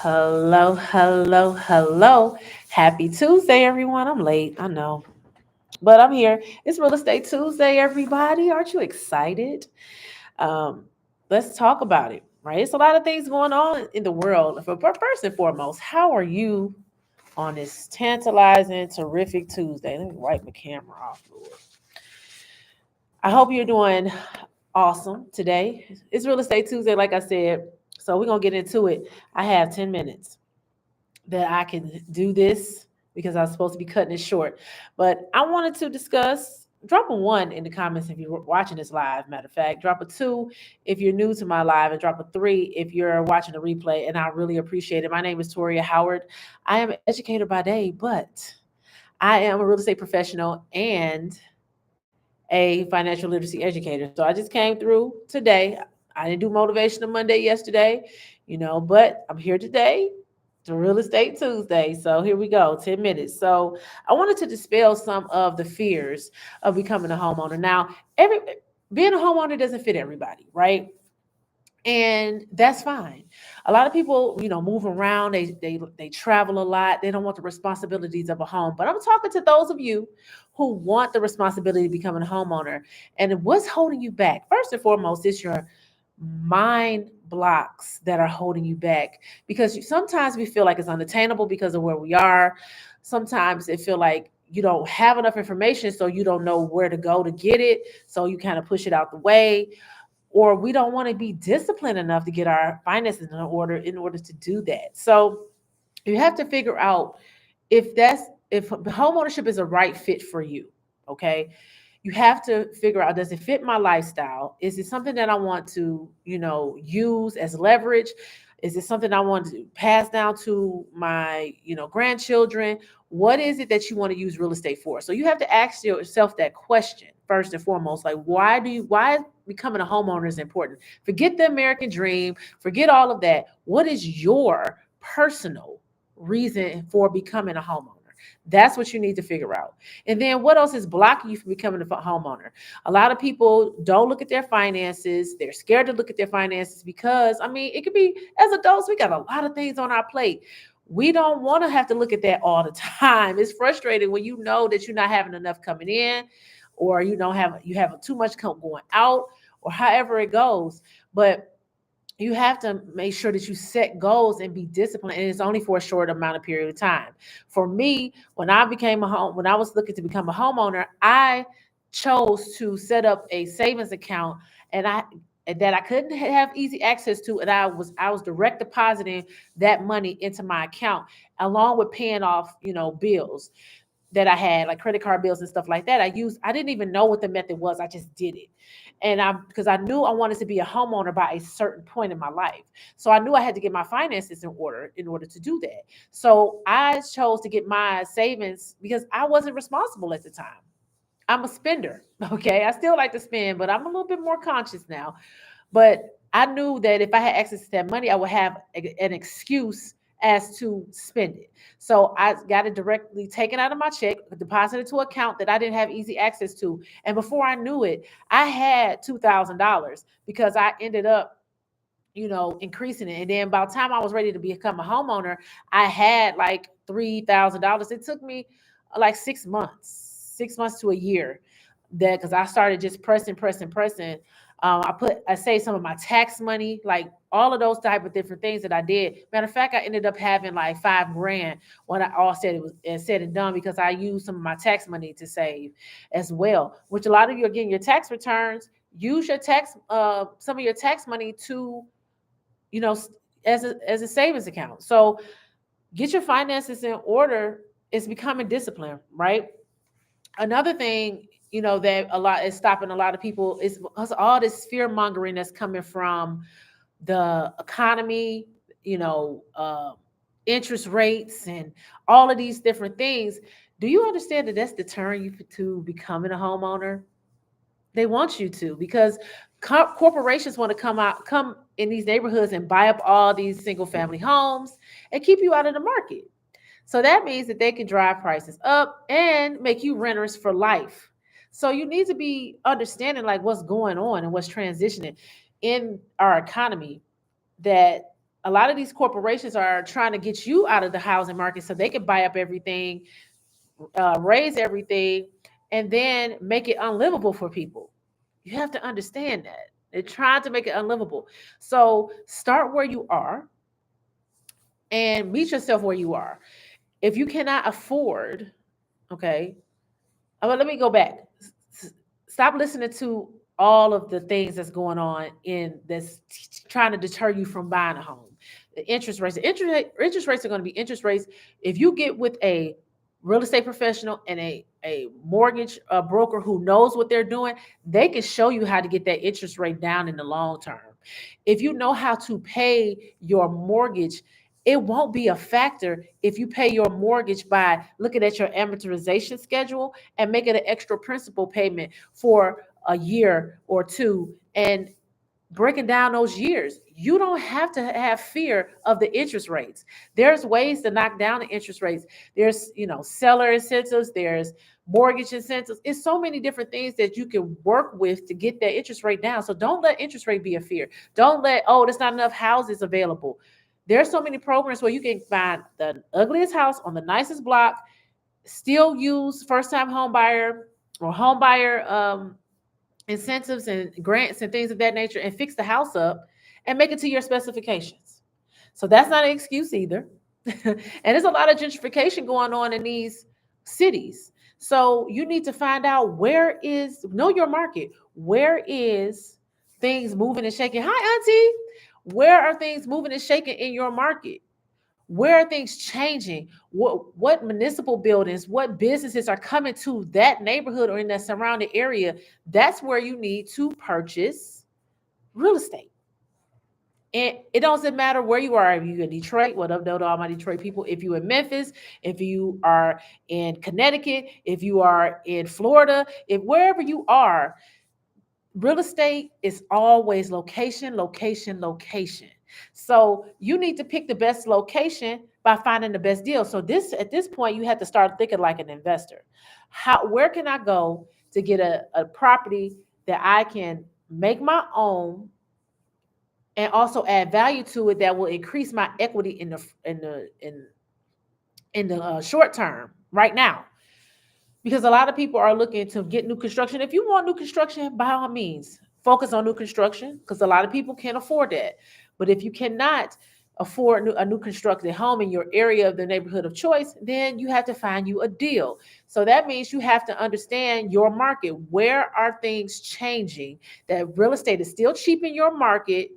Hello, hello, hello. Happy Tuesday, everyone. I'm late, I know, but I'm here. It's Real Estate Tuesday, everybody. Aren't you excited? Um, let's talk about it, right? It's a lot of things going on in the world. But first and foremost, how are you on this tantalizing, terrific Tuesday? Let me wipe my camera off, Lord. I hope you're doing awesome today. It's Real Estate Tuesday, like I said. So we're going to get into it. I have 10 minutes that I can do this because I was supposed to be cutting it short. But I wanted to discuss, drop a one in the comments if you're watching this live, matter of fact. Drop a two if you're new to my live, and drop a three if you're watching the replay. And I really appreciate it. My name is Toria Howard. I am an educator by day, but I am a real estate professional and a financial literacy educator. So I just came through today. I didn't do Motivational Monday yesterday, but I'm here today to Real Estate Tuesday. So here we go, 10 minutes. So I wanted to dispel some of the fears of becoming a homeowner. Now, being a homeowner doesn't fit everybody, right? And that's fine. A lot of people, move around. They travel a lot. They don't want the responsibilities of a home. But I'm talking to those of you who want the responsibility of becoming a homeowner. And what's holding you back? First and foremost, it's your mind blocks that are holding you back, because sometimes we feel like it's unattainable because of where we are. Sometimes it feel like you don't have enough information, so you don't know where to go to get it, so you kind of push it out the way, or we don't want to be disciplined enough to get our finances in order to do that. So you have to figure out if homeownership is a right fit for you. Okay, you have to figure out, does it fit my lifestyle? Is it something that I want to use as leverage? Is it something I want to pass down to my grandchildren? What is it that you want to use real estate for? So you have to ask yourself that question first and foremost. Like, why becoming a homeowner is important? Forget the American dream, forget all of that. What is your personal reason for becoming a homeowner? That's what you need to figure out. And then what else is blocking you from becoming a homeowner? A lot of people don't look at their finances. They're scared to look at their finances because, it could be, as adults, we got a lot of things on our plate. We don't want to have to look at that all the time. It's frustrating when you know that you're not having enough coming in, or you have too much going out, or however it goes. But you have to make sure that you set goals and be disciplined, and it's only for a short amount of period of time. For me, when I was looking to become a homeowner, I chose to set up a savings account, and I couldn't have easy access to, and I was direct depositing that money into my account, along with paying off bills that I had, like credit card bills and stuff like that. I didn't even know what the method was. I just did it. And because I knew I wanted to be a homeowner by a certain point in my life. So I knew I had to get my finances in order to do that. So I chose to get my savings because I wasn't responsible at the time. I'm a spender. Okay. I still like to spend, but I'm a little bit more conscious now. But I knew that if I had access to that money, I would have an excuse as to spend it. So I got it directly taken out of my check, deposited to an account that I didn't have easy access to. And before I knew it, I had $2,000 because I ended up increasing it. And then by the time I was ready to become a homeowner, I had like $3,000. It took me like 6 months to a year, that because I started just pressing. I saved some of my tax money, like all of those type of different things that I did. Matter of fact, I ended up having like $5,000 when I all said it was said and done, because I used some of my tax money to save as well. Which a lot of you are getting your tax returns. Use your some of your tax money to, you know, as a savings account. So get your finances in order. It's becoming discipline, right? Another thing, that a lot is stopping a lot of people is because all this fear mongering that's coming from the economy, you know, uh, interest rates, and all of these different things. Do you understand that that's deterring you to becoming a homeowner? They want you to, because corporations want to come in these neighborhoods and buy up all these single family homes and keep you out of the market. So that means that they can drive prices up and make you renters for life. So you need to be understanding like what's going on and what's transitioning in our economy, that a lot of these corporations are trying to get you out of the housing market so they can buy up everything, raise everything, and then make it unlivable for people. You have to understand that. They're trying to make it unlivable. So start where you are and meet yourself where you are. If you cannot afford, okay, well, let me go back. Stop listening to all of the things that's going on in this trying to deter you from buying a home. The interest rates are going to be interest rates. If you get with a real estate professional and a mortgage broker who knows what they're doing, they can show you how to get that interest rate down in the long term. If you know how to pay your mortgage, it won't be a factor if you pay your mortgage by looking at your amortization schedule and making an extra principal payment for a year or two and breaking down those years. You don't have to have fear of the interest rates. There's ways to knock down the interest rates. There's, seller incentives, there's mortgage incentives. It's so many different things that you can work with to get that interest rate down. So don't let interest rate be a fear. Don't let, there's not enough houses available. There's so many programs where you can find the ugliest house on the nicest block, still use first-time home buyer or home buyer incentives and grants and things of that nature and fix the house up and make it to your specifications. So that's not an excuse either. And there's a lot of gentrification going on in these cities. So you need to find out know your market. Where is things moving and shaking? Hi, Auntie. Where are things moving and shaking in your market? Where are things changing? What municipal buildings, what businesses are coming to that neighborhood or in that surrounding area? That's where you need to purchase real estate. And it doesn't matter where you are. If you're in Detroit, what up, to all my Detroit people? If you're in Memphis, if you are in Connecticut, if you are in Florida, if wherever you are, real estate is always location, location, location. So you need to pick the best location by finding the best deal. So at this point, you have to start thinking like an investor. Where can I go to get a property that I can make my own and also add value to it that will increase my equity in the short term right now? Because a lot of people are looking to get new construction. If you want new construction, by all means, focus on new construction because a lot of people can't afford that. But if you cannot afford a new constructed home in your area of the neighborhood of choice, then you have to find you a deal. So that means you have to understand your market. Where are things changing? That real estate is still cheap in your market,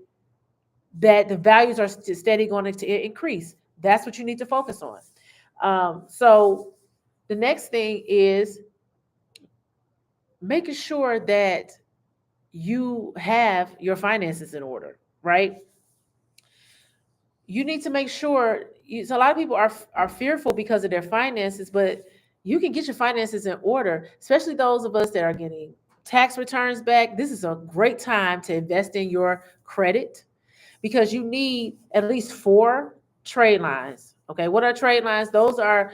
that the values are steady going to increase. That's what you need to focus on. So the next thing is making sure that you have your finances in order, right? You need to make sure. So a lot of people are fearful because of their finances, but you can get your finances in order, especially those of us that are getting tax returns back. This is a great time to invest in your credit because you need at least 4 trade lines. Okay, what are trade lines? Those are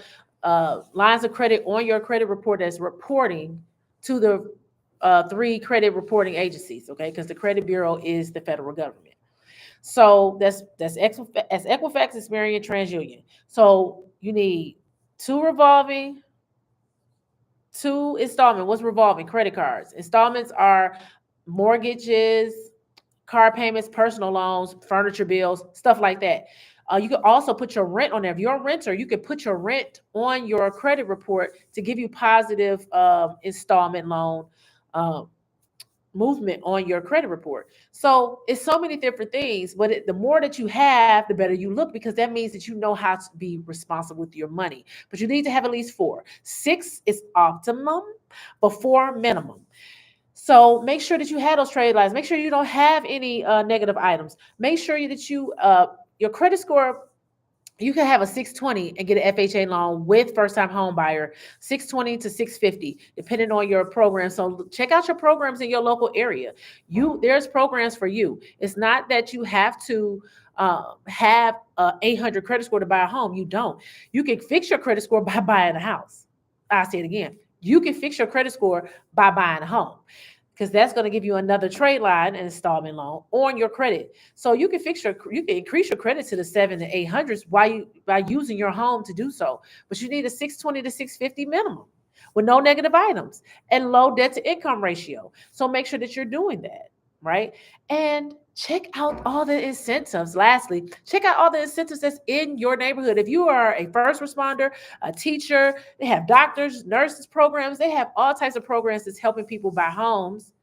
lines of credit on your credit report that's reporting to the 3 credit reporting agencies. Okay, because the credit bureau is the federal government. So that's Equifax, Experian, TransUnion. So you need 2 revolving, 2 installment. What's revolving? Credit cards. Installments are mortgages, car payments, personal loans, furniture bills, stuff like that. You can also put your rent on there. If you're a renter, you can put your rent on your credit report to give you positive installment loan movement on your credit report. So it's so many different things, but the more that you have, the better you look because that means that you know how to be responsible with your money. But you need to have at least 4. 6 is optimum, but 4 minimum. So make sure that you have those trade lines. Make sure you don't have any negative items. Make sure that your credit score, you can have a 620 and get an FHA loan with first-time home buyer, 620 to 650, depending on your program. So check out your programs in your local area. There's programs for you. It's not that you have to have a 800 credit score to buy a home. You don't. You can fix your credit score by buying a house. I'll say it again. You can fix your credit score by buying a home. because that's going to give you another trade line and installment loan on your credit. So you can increase your credit to the 700 to 800s by using your home to do so. But you need a 620 to 650 minimum with no negative items and low debt to income ratio. So make sure that you're doing that, right? And check out all the incentives. Lastly, check out all the incentives that's in your neighborhood. If you are a first responder, a teacher, they have doctors, nurses programs, they have all types of programs that's helping people buy homes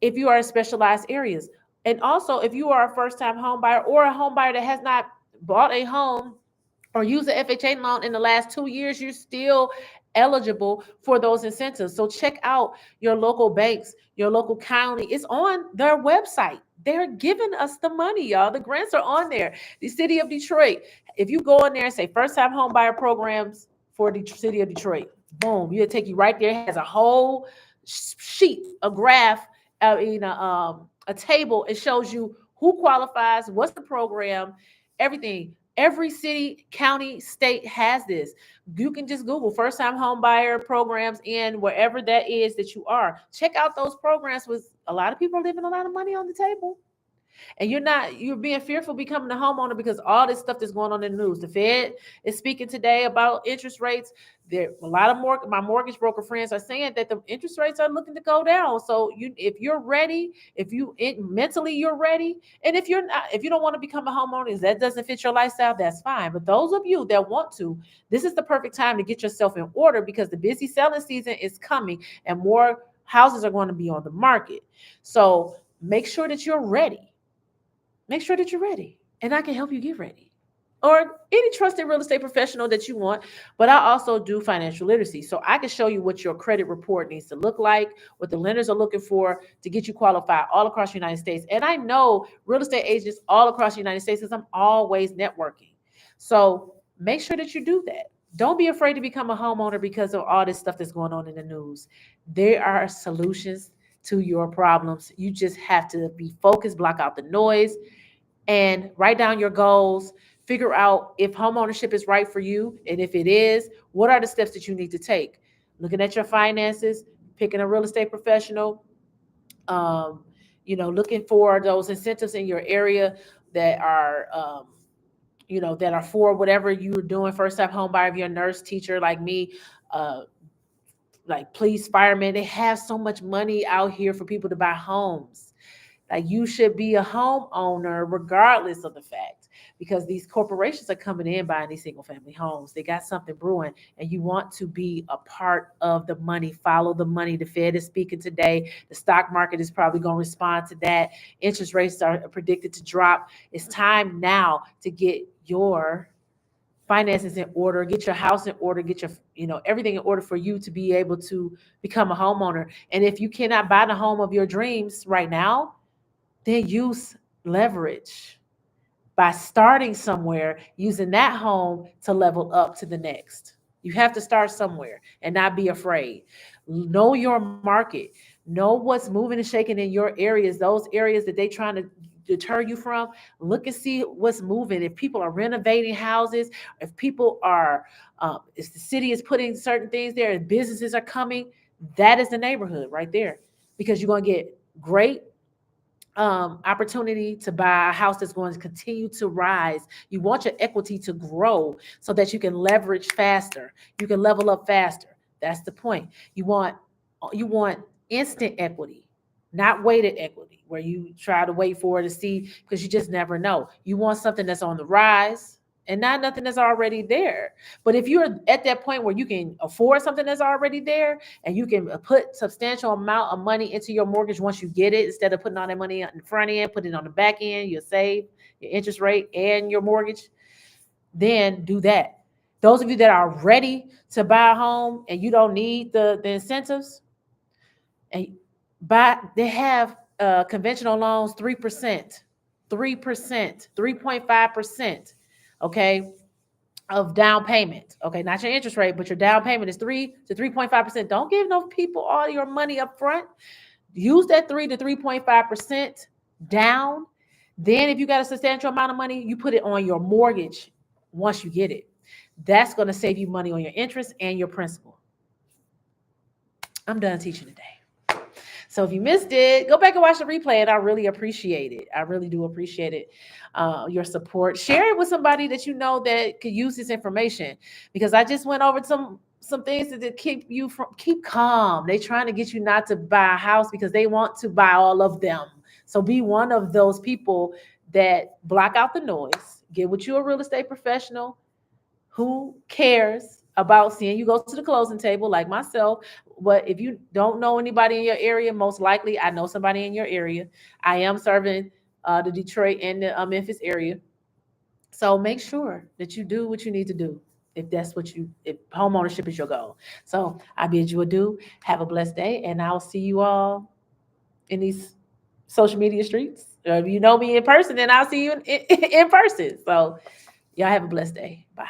if you are in specialized areas. And also, if you are a first-time home buyer or a home buyer that has not bought a home or used an FHA loan in the last 2 years, you're still eligible for those incentives. So check out your local banks, your local county. It's on their website. They're giving us the money, y'all. The grants are on there. The city of Detroit. If you go in there and say first-time home buyer programs for the city of Detroit, boom, it'll take you right there. It has a whole sheet, a graph, a table. It shows you who qualifies, what's the program, everything. Every city, county, state has this. You can just Google first time home buyer programs in wherever that is that you are. Check out those programs with a lot of people leaving a lot of money on the table. And you're being fearful becoming a homeowner because all this stuff that's going on in the news. The Fed is speaking today about interest rates. There a lot of my mortgage broker friends are saying that the interest rates are looking to go down. So if you're ready, mentally you're ready, and if you're not, if you don't want to become a homeowner, if that doesn't fit your lifestyle, that's fine. But those of you that want to, this is the perfect time to get yourself in order because the busy selling season is coming and more houses are going to be on the market. So make sure that you're ready. Make sure that you're ready, and I can help you get ready. Or any trusted real estate professional that you want. But I also do financial literacy. So I can show you what your credit report needs to look like, what the lenders are looking for to get you qualified all across the United States. And I know real estate agents all across the United States because I'm always networking. So make sure that you do that. Don't be afraid to become a homeowner because of all this stuff that's going on in the news. There are solutions to your problems. You just have to be focused, block out the noise, and write down your goals. Figure out if homeownership is right for you. And if it is, what are the steps that you need to take? Looking at your finances, picking a real estate professional, looking for those incentives in your area that are, that are for whatever you're doing. First time home buyer, if you're a nurse, teacher like me, like police, firemen, they have so much money out here for people to buy homes. Like you should be a homeowner regardless of the fact, because these corporations are coming in buying these single family homes. They got something brewing and you want to be a part of the money. Follow the money. The Fed is speaking today. The stock market is probably going to respond to that. Interest rates are predicted to drop. It's time now to get your finances in order, get your house in order, get your, everything in order for you to be able to become a homeowner. And if you cannot buy the home of your dreams right now, then use leverage by starting somewhere, using that home to level up to the next. You have to start somewhere and not be afraid. Know your market. Know what's moving and shaking in your areas, those areas that they're trying to deter you from. Look and see what's moving. If people are renovating houses, if people are, if the city is putting certain things there, if businesses are coming, that is the neighborhood right there, because you're going to get great opportunity to buy a house that's going to continue to rise. You want your equity to grow so that you can leverage faster. You can level up faster. That's the point. You want instant equity, not weighted equity, where you try to wait for it to see, because you just never know. You want something that's on the rise and not nothing that's already there. But if you're at that point where you can afford something that's already there and you can put substantial amount of money into your mortgage once you get it, instead of putting all that money on the front end, put it on the back end, you'll save your interest rate and your mortgage, then do that. Those of you that are ready to buy a home and you don't need the incentives, and they have conventional loans, 3%, 3.5%. Okay, of down payment. Okay, not your interest rate, but your down payment is 3 to 3.5%. Don't give no people all your money up front. Use that 3 to 3.5% down. Then if you got a substantial amount of money, you put it on your mortgage once you get it. That's going to save you money on your interest and your principal. I'm done teaching today. So if you missed it, go back and watch the replay, and I really appreciate it. I really do appreciate it. Your support. Share it with somebody that you know that could use this information, because I just went over some things that keep calm. They trying to get you not to buy a house because they want to buy all of them. So be one of those people that block out the noise. Get with you a real estate professional who cares about seeing you go to the closing table, like myself. But if you don't know anybody in your area, most likely I know somebody in your area. I am serving the Detroit and the Memphis area. So make sure that you do what you need to do if that's if home ownership is your goal. So I bid you adieu. Have a blessed day, and I'll see you all in these social media streets. Or if you know me in person, then I'll see you in person. So y'all have a blessed day. Bye.